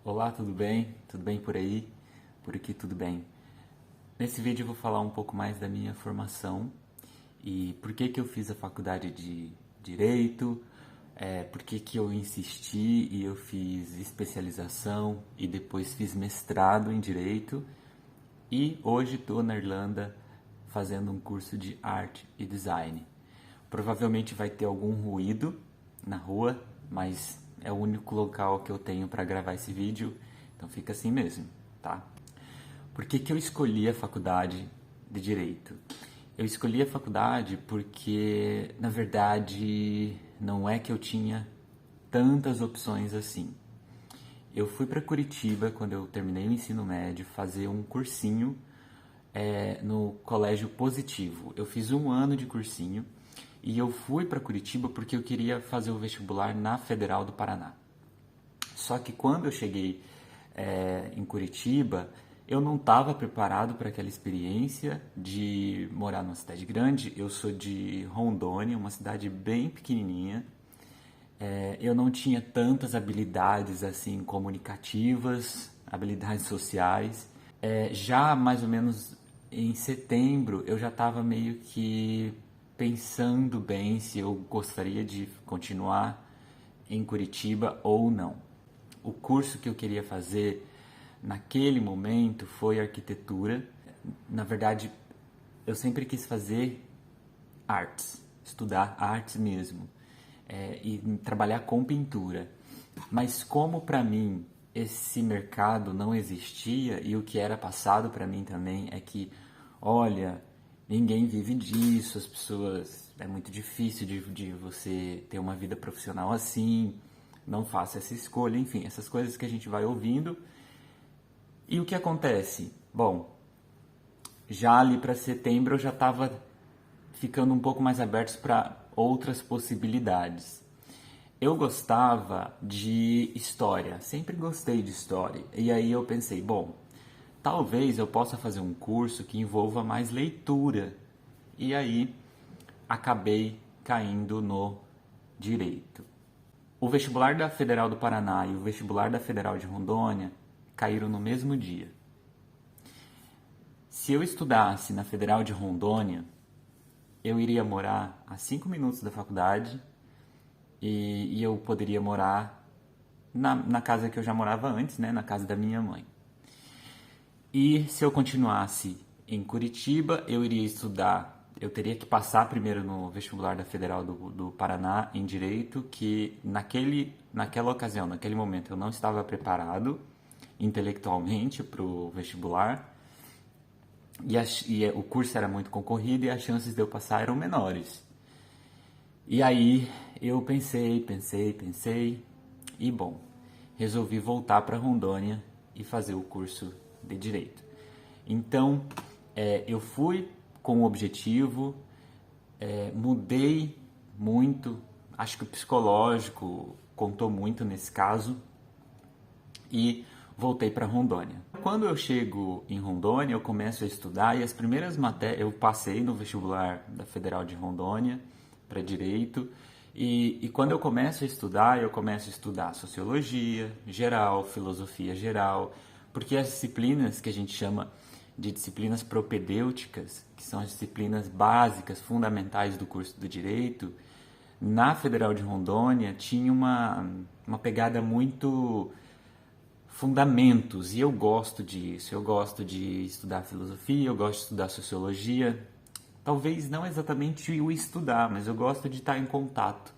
Olá, tudo bem? Tudo bem por aí? Por aqui tudo bem. Nesse vídeo eu vou falar um pouco mais da minha formação e por que que eu fiz a faculdade de Direito, por que que eu insisti e eu fiz especialização e depois fiz mestrado em Direito e hoje estou na Irlanda fazendo um curso de arte e design. Provavelmente vai ter algum ruído na rua, mas é o único local que eu tenho para gravar esse vídeo, então fica assim mesmo, tá? Por que que eu escolhi a faculdade de Direito? Eu escolhi a faculdade porque, na verdade, não é que eu tinha tantas opções assim. Eu fui para Curitiba, quando eu terminei o ensino médio, fazer um cursinho no Colégio Positivo. Eu fiz um ano de cursinho e eu fui para Curitiba porque eu queria fazer o vestibular na Federal do Paraná. Só que quando eu cheguei em Curitiba, eu não estava preparado para aquela experiência de morar numa cidade grande. Eu sou de Rondônia, uma cidade bem pequenininha. Eu não tinha tantas habilidades assim comunicativas, habilidades sociais. Já mais ou menos em setembro eu já estava meio que pensando bem se eu gostaria de continuar em Curitiba ou não. O curso que eu queria fazer naquele momento foi arquitetura. Na verdade, eu sempre quis fazer artes, estudar artes mesmo, e trabalhar com pintura. Mas como para mim esse mercado não existia e o que era passado para mim também é que, olha, ninguém vive disso, as pessoas, é muito difícil de você ter uma vida profissional assim, não faça essa escolha, enfim, essas coisas que a gente vai ouvindo. E o que acontece? Bom, já ali para setembro eu já estava ficando um pouco mais aberto para outras possibilidades. Eu gostava de história, sempre gostei de história. E aí eu pensei, bom, talvez eu possa fazer um curso que envolva mais leitura. E aí acabei caindo no direito. O vestibular da Federal do Paraná e o vestibular da Federal de Rondônia caíram no mesmo dia. Se eu estudasse na Federal de Rondônia, eu iria morar a 5 minutos da faculdade e eu poderia morar na casa que eu já morava antes, né, na casa da minha mãe. E se eu continuasse em Curitiba, eu iria estudar, eu teria que passar primeiro no vestibular da Federal do Paraná em Direito, que naquela ocasião, naquele momento, eu não estava preparado intelectualmente para o vestibular, e o curso era muito concorrido e as chances de eu passar eram menores. E aí eu pensei, e bom, resolvi voltar para Rondônia e fazer o curso de Direito. Então, eu fui com o objetivo, mudei muito, acho que o psicológico contou muito nesse caso, e voltei para Rondônia. Quando eu chego em Rondônia, eu começo a estudar e as primeiras matérias, eu passei no vestibular da Federal de Rondônia para Direito, e quando eu começo a estudar Sociologia geral, Filosofia geral, porque as disciplinas que a gente chama de disciplinas propedêuticas, que são as disciplinas básicas, fundamentais do curso do Direito, na Federal de Rondônia tinha uma pegada muito fundamentos, e eu gosto disso, eu gosto de estudar filosofia, eu gosto de estudar sociologia, talvez não exatamente o estudar, mas eu gosto de estar em contato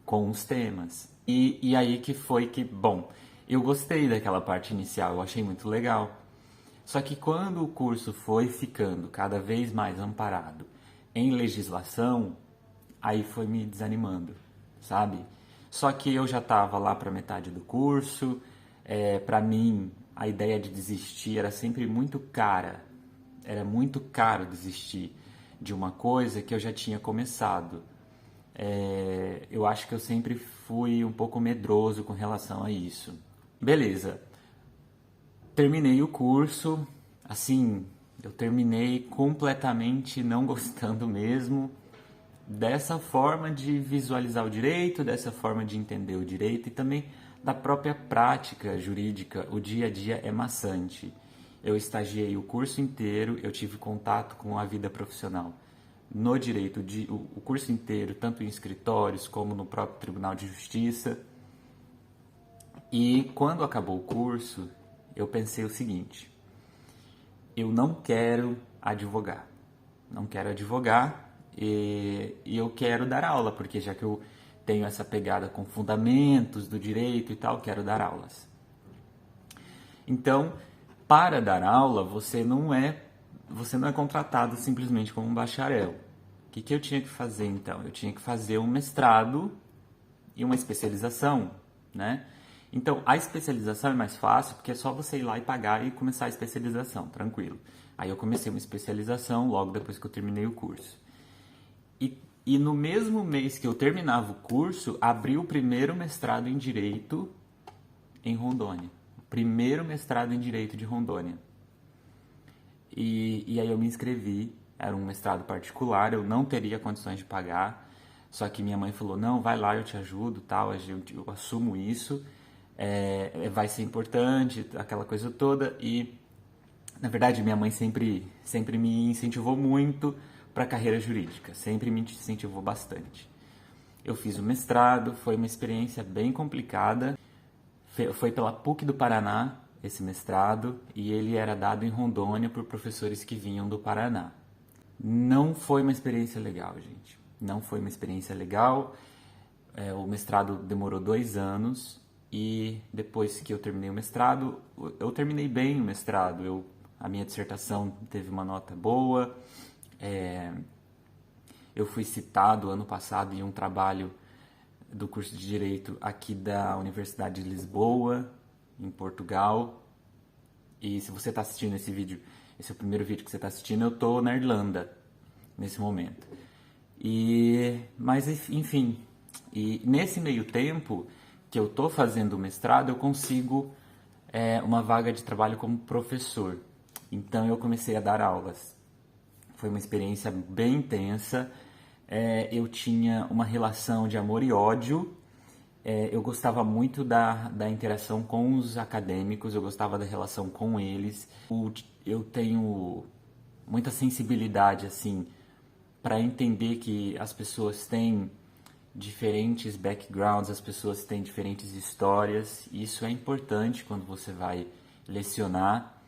com os temas. E aí que foi que, bom, eu gostei daquela parte inicial, eu achei muito legal. Só que quando o curso foi ficando cada vez mais amparado em legislação, aí foi me desanimando, sabe? Só que eu já estava lá para metade do curso, para mim a ideia de desistir era sempre muito cara, era muito caro desistir de uma coisa que eu já tinha começado. Eu acho que eu sempre fui um pouco medroso com relação a isso. Beleza, terminei o curso, assim, eu terminei completamente não gostando mesmo dessa forma de visualizar o direito, dessa forma de entender o direito e também da própria prática jurídica. O dia a dia é maçante. Eu estagiei o curso inteiro, eu tive contato com a vida profissional no direito, o curso inteiro, tanto em escritórios como no próprio Tribunal de Justiça. E quando acabou o curso, eu pensei o seguinte: eu não quero advogar. Não quero advogar e eu quero dar aula, porque já que eu tenho essa pegada com fundamentos do direito e tal, quero dar aulas. Então, para dar aula, você não é contratado simplesmente como um bacharel. O que eu tinha que fazer então? Eu tinha que fazer um mestrado e uma especialização, né? Então, a especialização é mais fácil, porque é só você ir lá e pagar e começar a especialização, tranquilo. Aí eu comecei uma especialização logo depois que eu terminei o curso. E no mesmo mês que eu terminava o curso, abri o primeiro mestrado em Direito em Rondônia. O primeiro mestrado em Direito de Rondônia. E aí eu me inscrevi, era um mestrado particular, eu não teria condições de pagar, só que minha mãe falou, não, vai lá, eu te ajudo, tal, eu assumo isso, vai ser importante, aquela coisa toda. E, na verdade, minha mãe sempre me incentivou muito para a carreira jurídica, sempre me incentivou bastante. Eu fiz o mestrado, foi uma experiência bem complicada, foi pela PUC do Paraná, esse mestrado, e ele era dado em Rondônia por professores que vinham do Paraná. Não foi uma experiência legal, gente. Não foi uma experiência legal. O mestrado demorou 2 anos e depois que eu terminei o mestrado, eu terminei bem o mestrado. A minha dissertação teve uma nota boa. Eu fui citado ano passado em um trabalho do curso de Direito aqui da Universidade de Lisboa, em Portugal. E se você está assistindo esse vídeo, esse é o primeiro vídeo que você está assistindo, eu estou na Irlanda nesse momento. Mas enfim, e nesse meio tempo que eu estou fazendo o mestrado, eu consigo uma vaga de trabalho como professor. Então eu comecei a dar aulas. Foi uma experiência bem intensa. Eu tinha uma relação de amor e ódio. Eu gostava muito da interação com os acadêmicos, eu gostava da relação com eles. Eu tenho muita sensibilidade, assim, para entender que as pessoas têm diferentes backgrounds, as pessoas têm diferentes histórias. Isso é importante quando você vai lecionar.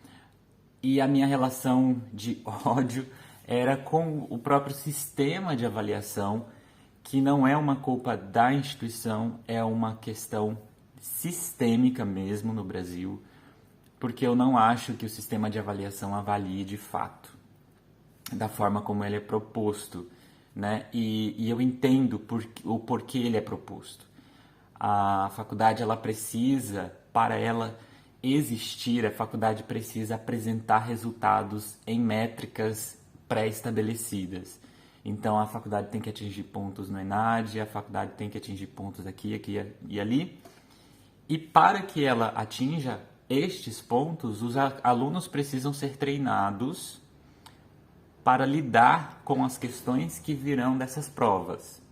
E a minha relação de ódio era com o próprio sistema de avaliação, que não é uma culpa da instituição, é uma questão sistêmica mesmo no Brasil, porque eu não acho que o sistema de avaliação avalie de fato, da forma como ele é proposto, né? E eu entendo o porquê ele é proposto. A faculdade, ela precisa, para ela existir, a faculdade precisa apresentar resultados em métricas pré-estabelecidas. Então, a faculdade tem que atingir pontos no ENAD, a faculdade tem que atingir pontos aqui e ali. E para que ela atinja estes pontos, os alunos precisam ser treinados para lidar com as questões que virão dessas provas.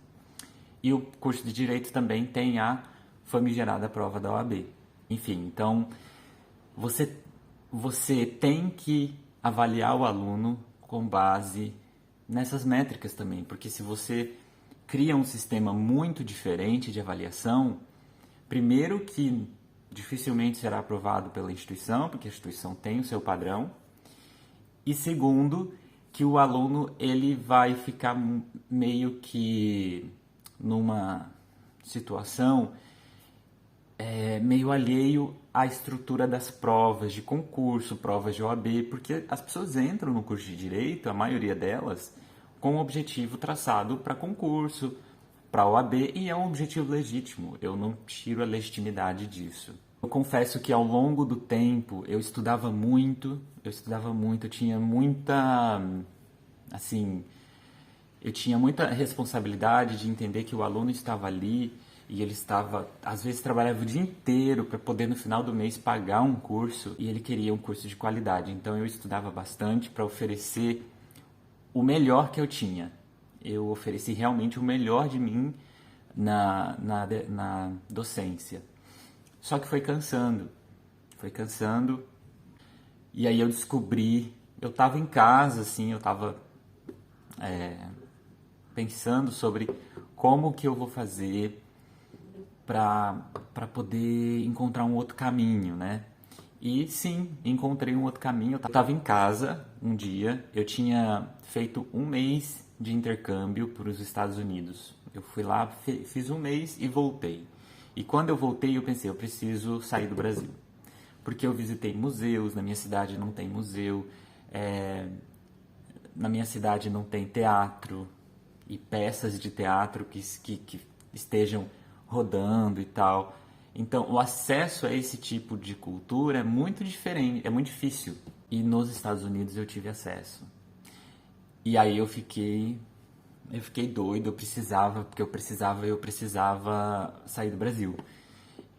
E o curso de Direito também tem a famigerada prova da OAB. Enfim, então, você tem que avaliar o aluno com base nessas métricas também, porque se você cria um sistema muito diferente de avaliação, primeiro que dificilmente será aprovado pela instituição, porque a instituição tem o seu padrão, e segundo, que o aluno ele vai ficar meio que numa situação meio alheio à estrutura das provas de concurso, provas de OAB, porque as pessoas entram no curso de Direito, a maioria delas, com um objetivo traçado para concurso, para OAB, e é um objetivo legítimo, eu não tiro a legitimidade disso. Eu confesso que ao longo do tempo eu estudava muito, eu tinha muita, assim, eu tinha muita responsabilidade de entender que o aluno estava ali e ele estava, às vezes trabalhava o dia inteiro para poder no final do mês pagar um curso e ele queria um curso de qualidade. Então eu estudava bastante para oferecer o melhor que eu tinha. Eu ofereci realmente o melhor de mim na docência. Só que foi cansando. Foi cansando. E aí eu descobri, eu estava em casa, assim, eu estava pensando sobre como que eu vou fazer para poder encontrar um outro caminho, né? E sim, encontrei um outro caminho. Eu estava em casa um dia, eu tinha feito um mês de intercâmbio para os Estados Unidos. Eu fui lá, fiz um mês e voltei. E quando eu voltei, eu pensei, eu preciso sair do Brasil. Porque eu visitei museus, na minha cidade não tem museu, na minha cidade não tem teatro e peças de teatro que estejam rodando e tal. Então, o acesso a esse tipo de cultura é muito diferente, é muito difícil. E nos Estados Unidos eu tive acesso. E aí eu fiquei doido, eu precisava sair do Brasil.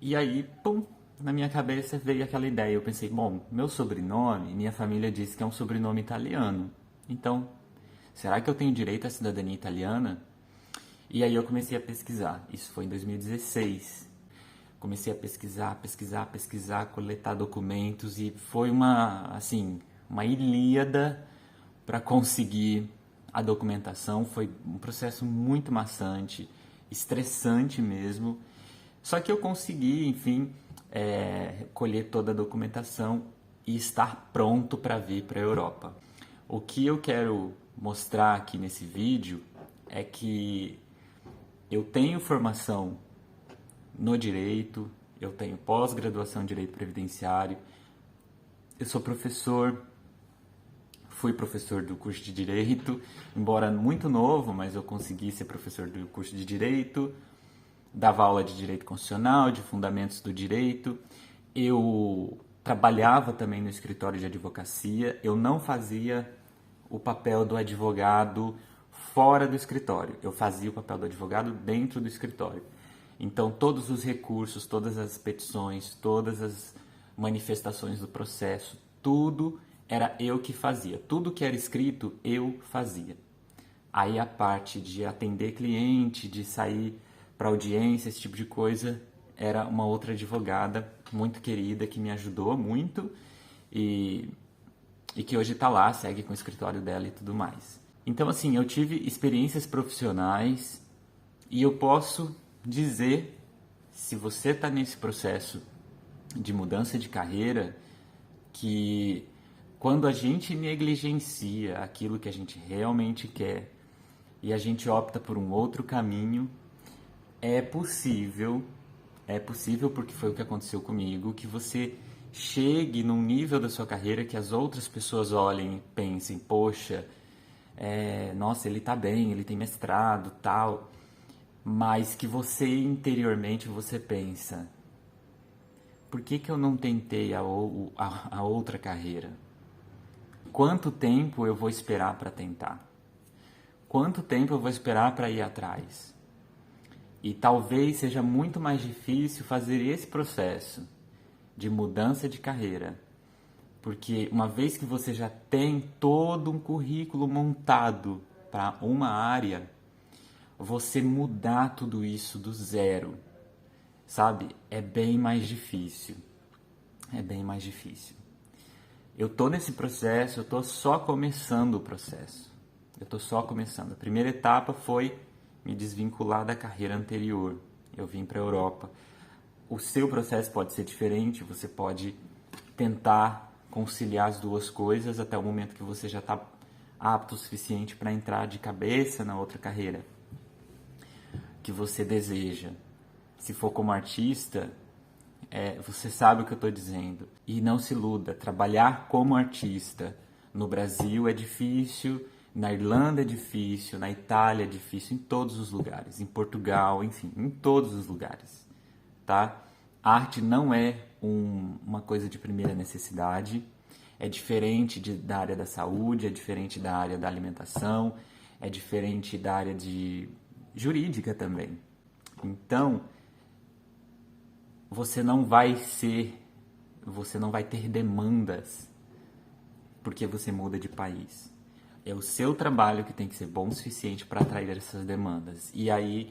E aí, pum, na minha cabeça veio aquela ideia. Eu pensei, bom, meu sobrenome, minha família diz que é um sobrenome italiano. Então, será que eu tenho direito à cidadania italiana? E aí eu comecei a pesquisar. Isso foi em 2016. Comecei a pesquisar, coletar documentos e foi uma ilíada para conseguir a documentação. Foi um processo muito maçante, estressante mesmo. Só que eu consegui, enfim, colher toda a documentação e estar pronto para vir para a Europa. O que eu quero mostrar aqui nesse vídeo é que eu tenho formação no direito, eu tenho pós-graduação em direito previdenciário, eu sou professor, fui professor do curso de direito, embora muito novo, mas eu consegui ser professor do curso de direito, dava aula de direito constitucional, de fundamentos do direito, eu trabalhava também no escritório de advocacia, eu não fazia o papel do advogado fora do escritório, eu fazia o papel do advogado dentro do escritório. Então, todos os recursos, todas as petições, todas as manifestações do processo, tudo era eu que fazia. Tudo que era escrito, eu fazia. Aí a parte de atender cliente, de sair para audiência, esse tipo de coisa, era uma outra advogada muito querida que me ajudou muito e que hoje está lá, segue com o escritório dela e tudo mais. Então, assim, eu tive experiências profissionais e eu posso dizer, se você está nesse processo de mudança de carreira, que quando a gente negligencia aquilo que a gente realmente quer e a gente opta por um outro caminho, é possível porque foi o que aconteceu comigo, que você chegue num nível da sua carreira que as outras pessoas olhem e pensem, poxa, nossa, ele tá bem, ele tem mestrado, tal, mas que você interiormente você pensa, por que eu não tentei a outra carreira? Quanto tempo eu vou esperar para tentar? Quanto tempo eu vou esperar para ir atrás? E talvez seja muito mais difícil fazer esse processo de mudança de carreira, porque uma vez que você já tem todo um currículo montado para uma área, você mudar tudo isso do zero, sabe? É bem mais difícil. É bem mais difícil. Eu tô nesse processo, eu tô só começando o processo. Eu tô só começando. A primeira etapa foi me desvincular da carreira anterior. Eu vim para a Europa. O seu processo pode ser diferente, você pode tentar conciliar as duas coisas até o momento que você já está apto o suficiente para entrar de cabeça na outra carreira que você deseja. Se for como artista, você sabe o que eu estou dizendo. E não se iluda, trabalhar como artista no Brasil é difícil, na Irlanda é difícil, na Itália é difícil, em todos os lugares, em Portugal, enfim, em todos os lugares, tá? A arte não é uma coisa de primeira necessidade, é diferente da área da saúde, é diferente da área da alimentação, é diferente da área de jurídica também. Então, você não vai ter demandas porque você muda de país. É o seu trabalho que tem que ser bom o suficiente para atrair essas demandas. E aí,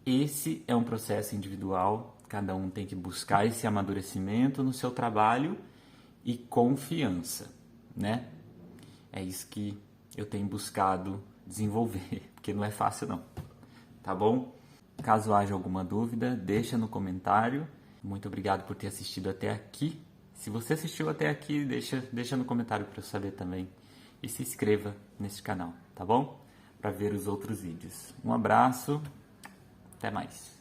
esse é um processo individual Cada um tem que buscar esse amadurecimento no seu trabalho e confiança, né? É isso que eu tenho buscado desenvolver, porque não é fácil não, tá bom? Caso haja alguma dúvida, deixa no comentário. Muito obrigado por ter assistido até aqui. Se você assistiu até aqui, deixa no comentário para eu saber também. E se inscreva nesse canal, tá bom? Para ver os outros vídeos. Um abraço, até mais.